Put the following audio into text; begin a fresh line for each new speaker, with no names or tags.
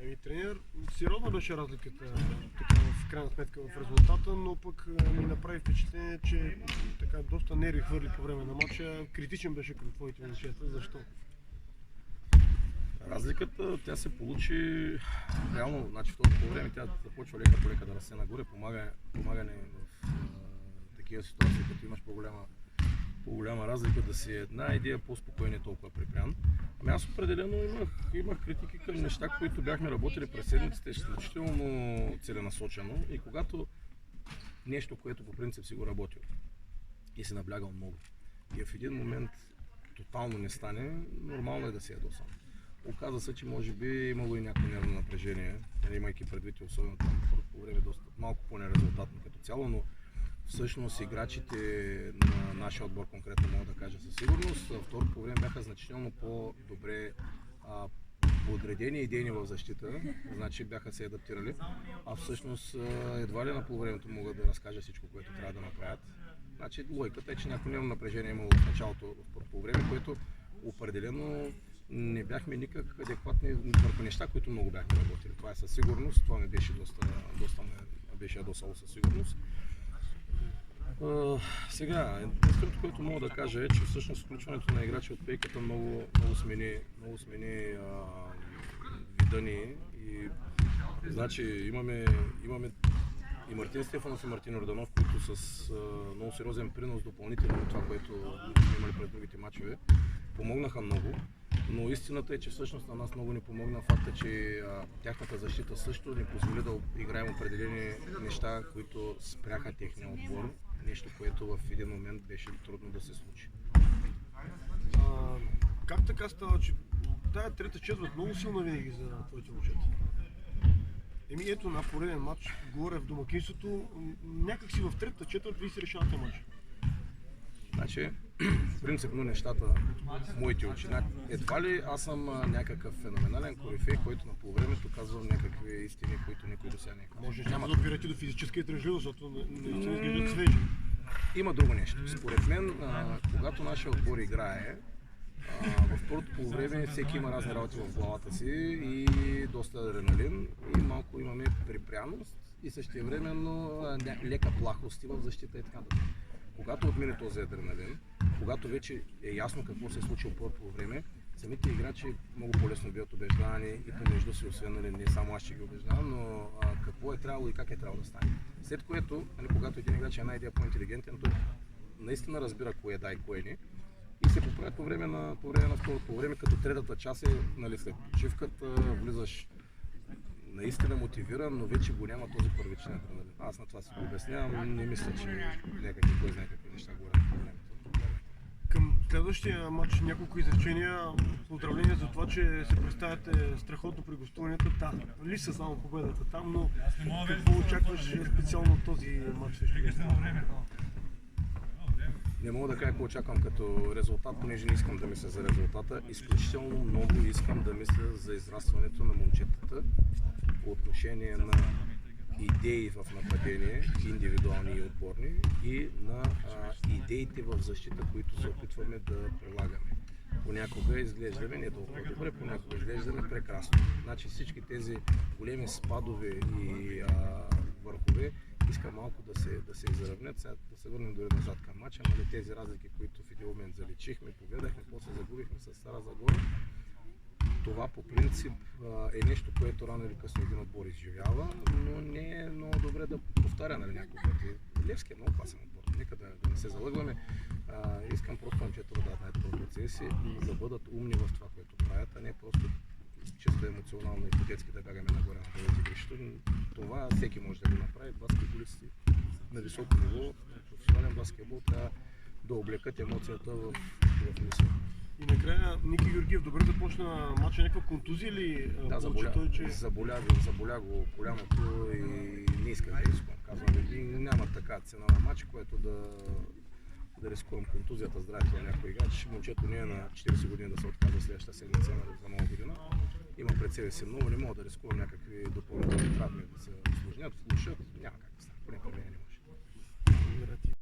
Ами тренер, сериозно беше разликата така, в крайна сметка в резултата, но пък ми направи впечатление, че така доста нерви хвърли по време на матча. Критичен беше към твоите момчета. Защо?
Разликата, тя се получи реално, значи в това време тя започва лека по лека да расте нагоре, помагане в такива ситуации, като имаш по-голяма разлика, да си една идея по-спокойно и толкова припрян. Ами аз определено имах критики към неща, които бяхме работили през седмиците, изключително целенасочено, и когато нещо, което по принцип си го работил и си наблягал много, и в един момент тотално не стане, нормално е да се ядосам. Оказа се, че може би имало и някакво нервно напрежение, имайки предвид, особено там по време доста малко по-нерезултатно като цяло, но всъщност играчите на нашия отбор, конкретно мога да кажа със сигурност, второ по време бяха значително по-добре подредени идейни в защита, значи бяха се адаптирали, а всъщност едва ли на полувремето могат да разкажа всичко, което трябва да направят. Значи логиката е, че някакво нервно напрежение имало в началото в полувреме, което определено не бяхме никак адекватни върху неща, които много бяхме работили. Това е със сигурност, това ми беше доста ме беше ядосало със сигурност. Сега, единственото, което мога да кажа е, че всъщност включването на играчи от пейката много смени вида ни. И значи имаме и Мартин Стефанов и Мартин Орданов, които с много сериозен принос допълнително от това, което сме имали пред другите мачове, помогнаха много. Но истината е, че всъщност на нас много ни помогна факта, че тяхната защита също ни позволи да играем определени неща, които спряха техния отбор. Нещо, което в един момент беше трудно да се случи.
Как така става, че тая трета четвърт много силна винаги за твоите момчета? Еми ето на пореден матч, горе в домакинството, някак си в третата четвърт ви се решавате матч.
Значи, принципно нещата в моите очи. Едва ли аз съм някакъв феноменален корифей, който на полувремето казвам някакви истини, които никой до сега не е казал.
Може да опирате до физическа издържливост, защото не се изглеждат свежи.
Има друго нещо. Според мен, когато нашия отбор играе, в първото полувреме всеки има разни работи в главата си и доста адреналин, и малко имаме припряност и същевременно лека плахост в защита и така нататък. Когато отмине този адреналин, когато вече е ясно какво се е случило по време, самите играчи много по-лесно биват убеждавани и помежду си, освен не само аз ще ги убеждавам, но какво е трябвало и как е трябвало да стане. След което, когато един играч е една идея по-интелигентен, той наистина разбира кое е да и кое не, и се поправят по време на второто по време, като третата част е, нали, след почивката, влизаш наистина мотивиран, но вече го няма този първичен адреналин. Аз на това си го обяснявам, не мисля, че кой знае какви неща говорят по времето.
Към следващия матч няколко изречения. Поздравления за това, че се представяте страхотно при гостуванията. Да, липса само победата там, но какво очакваш специално от този матч?
Не мога да кажа какво очаквам като резултат, понеже не искам да мисля за резултата. Изключително много искам да мисля за израстването на момчетата по отношение на идеи в нападение, индивидуални и отборни, и на идеите в защита, които се опитваме да прилагаме. Понякога изглеждаме не толкова добре, понякога изглеждаме прекрасно. Значи всички тези големи спадове и върхове искам малко да се изравнят, сега да се върнем дори назад към мача, но тези разлики, които в един момент заличихме, поведахме, после загубихме с Стара Загора. Това по принцип е нещо, което рано или късно един отбор изживява, но не е много добре да повтаря, нали, няколко пъти. Левски е много класен отбор, нека да не се залъгваме. Искам просто момчета да дадат най-добро от себе си, да бъдат умни в това, което правят, а не просто чисто емоционално и по-детски да бягаме нагоре на игрището. Това всеки може да го направи. Баскетболисти на високо ниво, професионален баскетбол, трябва да облекат емоцията в мисъл.
И накрая Ники Георгиев добре започна матча, някаква контузия ли?
Да, заболя го коляното и не исках да рискувам. Казвам, няма така цена на матч, което да рискувам контузията, здравето на някой играч. Момчето не е на 40 години да се отказва следващата седмица за нова година. Има пред себе си много, не мога да рискувам някакви допълнителни травми да се усложнят, влушат, няма как да стане, поне по време.